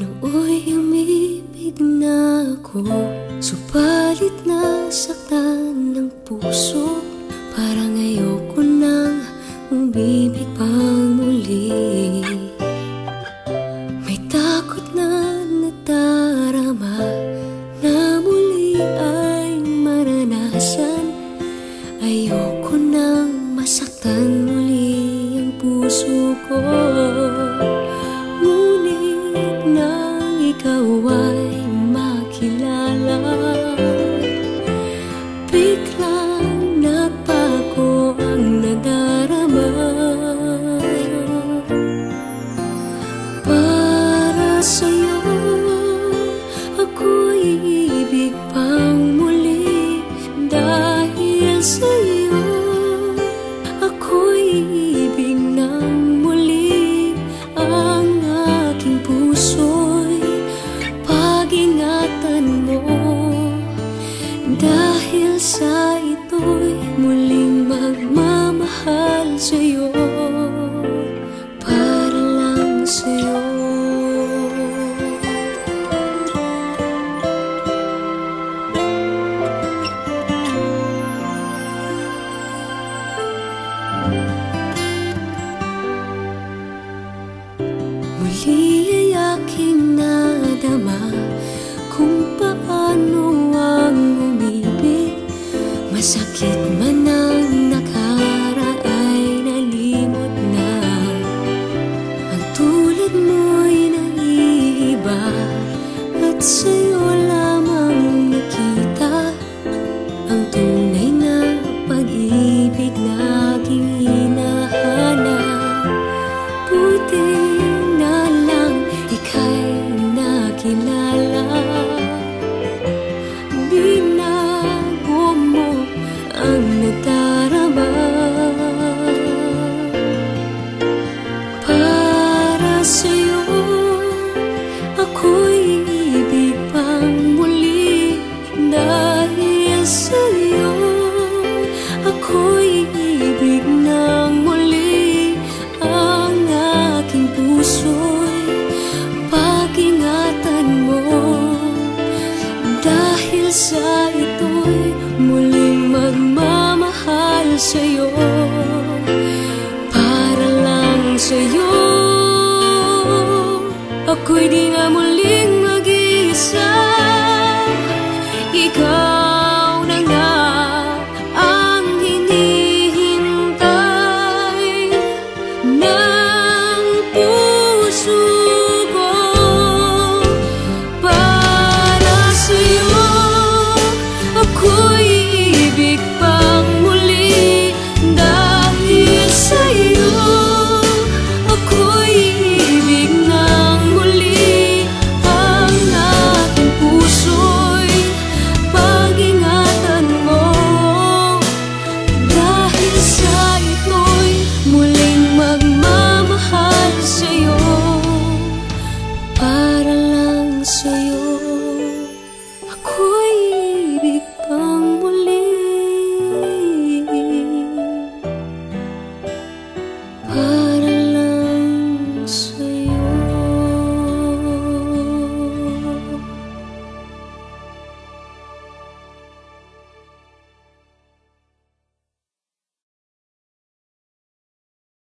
Nooy umibig na ako, subalit nasaktan ng puso. Parang ayoko nang umibig pang muli. May takot na nadarama na muli ay maranasan. Ayoko nang masaktan muli ang puso ko. Ngunit nang ikaw ay makilala, biglang nagbago ang nadarama. Para sa'yo ako'y ibig pang muli. Dahil sa'yo ako'y ibig ng muli. Ang aking puso'y pag-ingatan mo. Dahil sa ito'y muling magmamahal sa'yo, para lang sa'yo. Muli ay aking nadama kung paano ang umibig. Masakit man ang nakaraay, nalimot na. Ang tulad mo'y naiiba, at sa'yo lamang nakita ang tunay na pag-ibig na aking hinahanap. Buti na lang ika'y nakilala. Binago mo ang nadarama. Para sa'yo ako'y ibig pang muli. Dahil sa'yo ako'y ibig ng muli. Ang aking puso'y pag-ingatan mo. Dahil sa ito'y muling magmamahal sa'yo, para lang sa'yo. Ako'y di nga